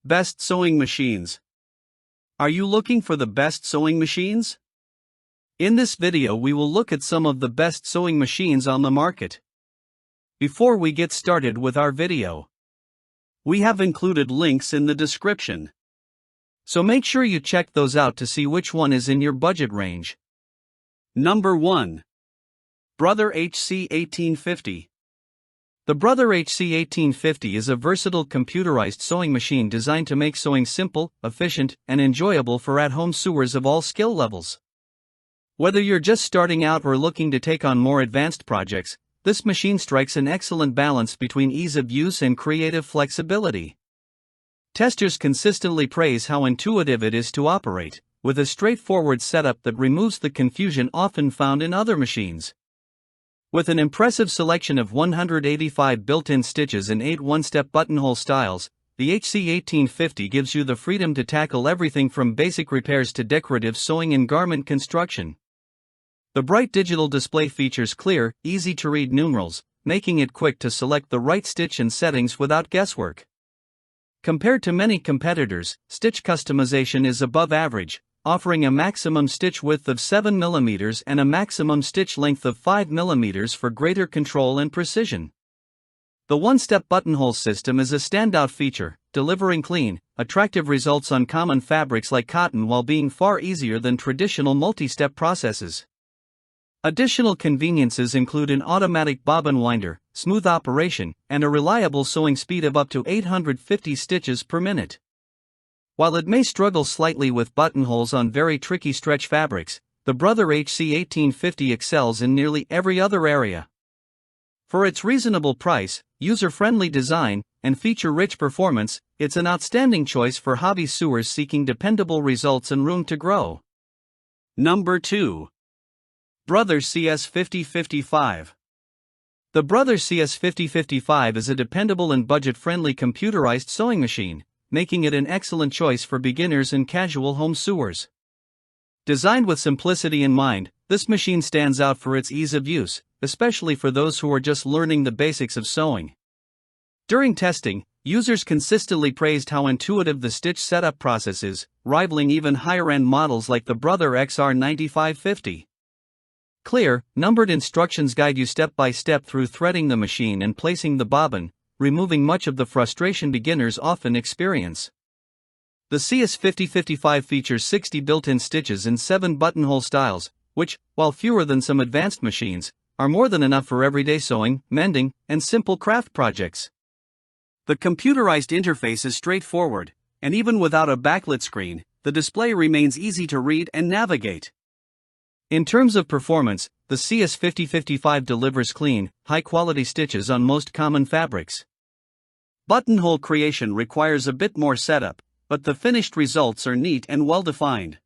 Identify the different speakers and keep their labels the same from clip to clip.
Speaker 1: Best sewing machines. Are you looking for the best sewing machines? In this video we will look at some of the best sewing machines on the market. Before we get started with our video, we have included links in the description, so make sure you check those out to see which one is in your budget range. Number 1. Brother HC1850. The Brother HC1850 is a versatile computerized sewing machine designed to make sewing simple, efficient, and enjoyable for at-home sewers of all skill levels. Whether you're just starting out or looking to take on more advanced projects, this machine strikes an excellent balance between ease of use and creative flexibility. Testers consistently praise how intuitive it is to operate, with a straightforward setup that removes the confusion often found in other machines. With an impressive selection of 185 built-in stitches and 8 one-step buttonhole styles, the HC1850 gives you the freedom to tackle everything from basic repairs to decorative sewing and garment construction. The bright digital display features clear, easy-to-read numerals, making it quick to select the right stitch and settings without guesswork. Compared to many competitors, stitch customization is above average, offering a maximum stitch width of 7 mm and a maximum stitch length of 5 mm for greater control and precision. The one-step buttonhole system is a standout feature, delivering clean, attractive results on common fabrics like cotton while being far easier than traditional multi-step processes. Additional conveniences include an automatic bobbin winder, smooth operation, and a reliable sewing speed of up to 850 stitches per minute. While it may struggle slightly with buttonholes on very tricky stretch fabrics, the Brother HC1850 excels in nearly every other area. For its reasonable price, user-friendly design, and feature-rich performance, it's an outstanding choice for hobby sewers seeking dependable results and room to grow. Number 2. Brother CS5055. The Brother CS5055 is a dependable and budget-friendly computerized sewing machine, making it an excellent choice for beginners and casual home sewers. Designed with simplicity in mind, this machine stands out for its ease of use, especially for those who are just learning the basics of sewing. During testing, users consistently praised how intuitive the stitch setup process is, rivaling even higher-end models like the Brother XR9550. Clear, numbered instructions guide you step by step through threading the machine and placing the bobbin, removing much of the frustration beginners often experience. The CS5055 features 60 built-in stitches in 7 buttonhole styles, which, while fewer than some advanced machines, are more than enough for everyday sewing, mending, and simple craft projects. The computerized interface is straightforward, and even without a backlit screen, the display remains easy to read and navigate. In terms of performance, the CS5055 delivers clean, high-quality stitches on most common fabrics. Buttonhole creation requires a bit more setup, but the finished results are neat and well-defined.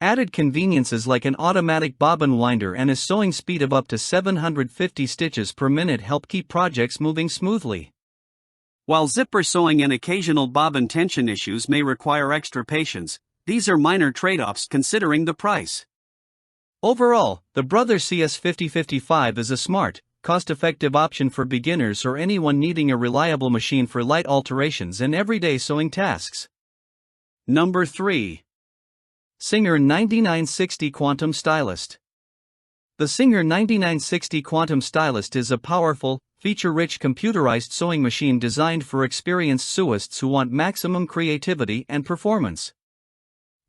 Speaker 1: Added conveniences like an automatic bobbin winder and a sewing speed of up to 750 stitches per minute help keep projects moving smoothly. While zipper sewing and occasional bobbin tension issues may require extra patience, these are minor trade-offs considering the price. Overall, the Brother CS5055 is a smart, cost-effective option for beginners or anyone needing a reliable machine for light alterations and everyday sewing tasks. Number 3. Singer 9960 Quantum Stylist. The Singer 9960 Quantum Stylist is a powerful, feature-rich computerized sewing machine designed for experienced sewists who want maximum creativity and performance.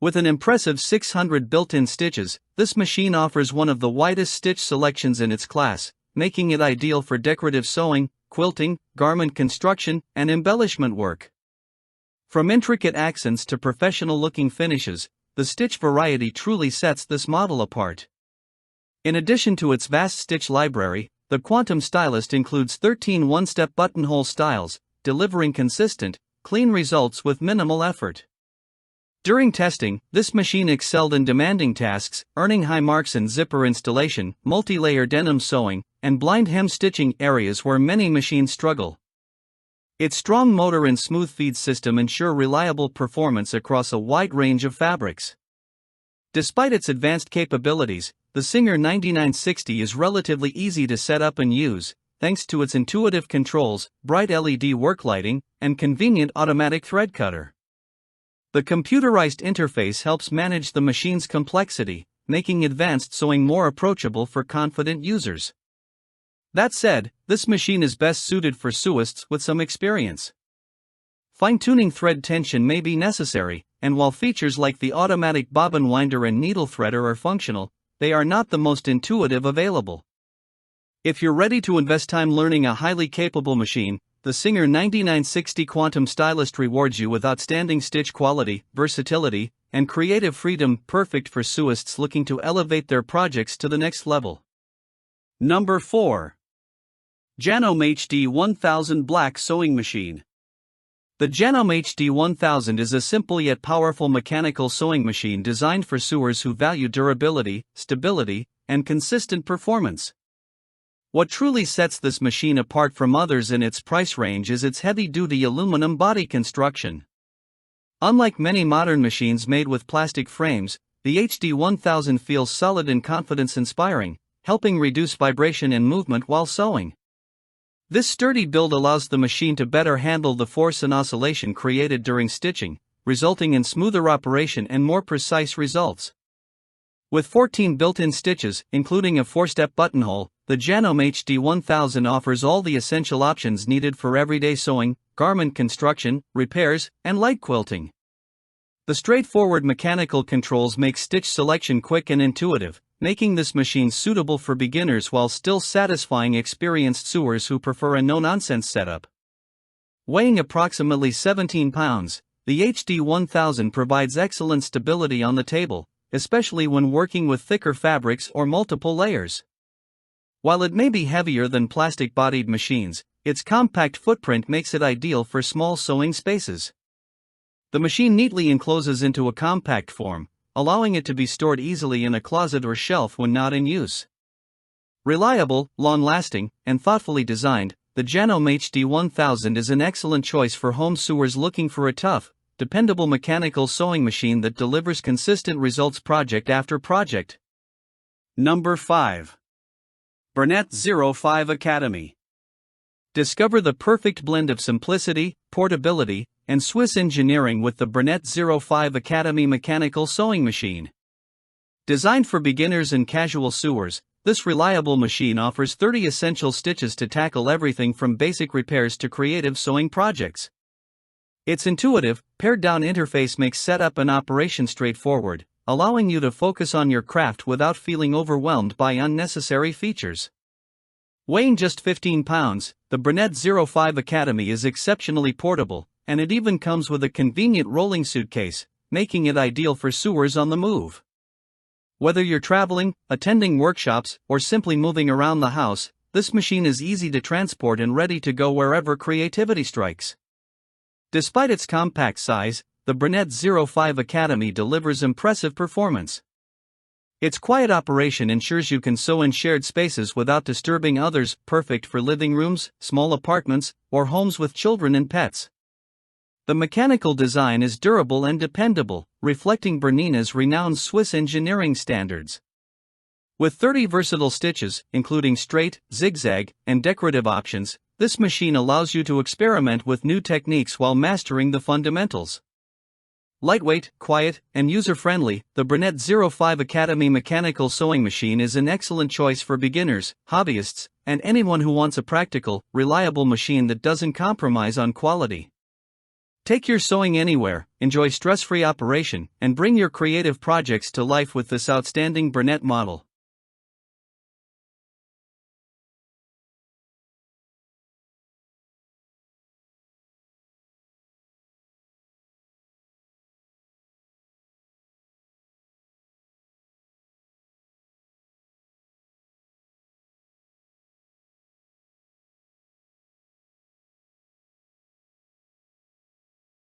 Speaker 1: With an impressive 600 built-in stitches, this machine offers one of the widest stitch selections in its class, making it ideal for decorative sewing, quilting, garment construction, and embellishment work. From intricate accents to professional-looking finishes, the stitch variety truly sets this model apart. In addition to its vast stitch library, the Quantum Stylist includes 13 one-step buttonhole styles, delivering consistent, clean results with minimal effort. During testing, this machine excelled in demanding tasks, earning high marks in zipper installation, multi-layer denim sewing, and blind hem stitching, areas where many machines struggle. Its strong motor and smooth feed system ensure reliable performance across a wide range of fabrics. Despite its advanced capabilities, the Singer 9960 is relatively easy to set up and use, thanks to its intuitive controls, bright LED work lighting, and convenient automatic thread cutter. The computerized interface helps manage the machine's complexity, making advanced sewing more approachable for confident users. That said, this machine is best suited for sewists with some experience. Fine-tuning thread tension may be necessary, and while features like the automatic bobbin winder and needle threader are functional, they are not the most intuitive available. If you're ready to invest time learning a highly capable machine, the Singer 9960 Quantum Stylist rewards you with outstanding stitch quality, versatility, and creative freedom, perfect for sewists looking to elevate their projects to the next level. Number 4. Janome HD 1000 Black Sewing Machine. The Janome HD 1000 is a simple yet powerful mechanical sewing machine designed for sewers who value durability, stability, and consistent performance. What truly sets this machine apart from others in its price range is its heavy-duty aluminum body construction. Unlike many modern machines made with plastic frames, the HD 1000 feels solid and confidence-inspiring, helping reduce vibration and movement while sewing. This sturdy build allows the machine to better handle the force and oscillation created during stitching, resulting in smoother operation and more precise results. With 14 built-in stitches, including a 4-step buttonhole, the Janome HD 1000 offers all the essential options needed for everyday sewing, garment construction, repairs, and light quilting. The straightforward mechanical controls make stitch selection quick and intuitive, making this machine suitable for beginners while still satisfying experienced sewers who prefer a no-nonsense setup. Weighing approximately 17 pounds, the HD 1000 provides excellent stability on the table, especially when working with thicker fabrics or multiple layers. While it may be heavier than plastic-bodied machines, its compact footprint makes it ideal for small sewing spaces. The machine neatly encloses into a compact form, allowing it to be stored easily in a closet or shelf when not in use. Reliable, long-lasting, and thoughtfully designed, the Janome HD 1000 is an excellent choice for home sewers looking for a tough, dependable mechanical sewing machine that delivers consistent results project after project. Number 5. Bernette 05 Academy. Discover the perfect blend of simplicity, portability, and Swiss engineering with the Bernette 05 Academy mechanical sewing machine. Designed for beginners and casual sewers, this reliable machine offers 30 essential stitches to tackle everything from basic repairs to creative sewing projects. Its intuitive, pared-down interface makes setup and operation straightforward, allowing you to focus on your craft without feeling overwhelmed by unnecessary features. Weighing just 15 pounds, the Bernette 05 Academy is exceptionally portable, and it even comes with a convenient rolling suitcase, making it ideal for sewers on the move. Whether you're traveling, attending workshops, or simply moving around the house, this machine is easy to transport and ready to go wherever creativity strikes. Despite its compact size, the Bernette 05 Academy delivers impressive performance. Its quiet operation ensures you can sew in shared spaces without disturbing others, perfect for living rooms, small apartments, or homes with children and pets. The mechanical design is durable and dependable, reflecting Bernina's renowned Swiss engineering standards. With 30 versatile stitches, including straight, zigzag, and decorative options, this machine allows you to experiment with new techniques while mastering the fundamentals. Lightweight, quiet, and user-friendly, the Bernette 05 Academy mechanical sewing machine is an excellent choice for beginners, hobbyists, and anyone who wants a practical, reliable machine that doesn't compromise on quality. Take your sewing anywhere, enjoy stress-free operation, and bring your creative projects to life with this outstanding Bernette model.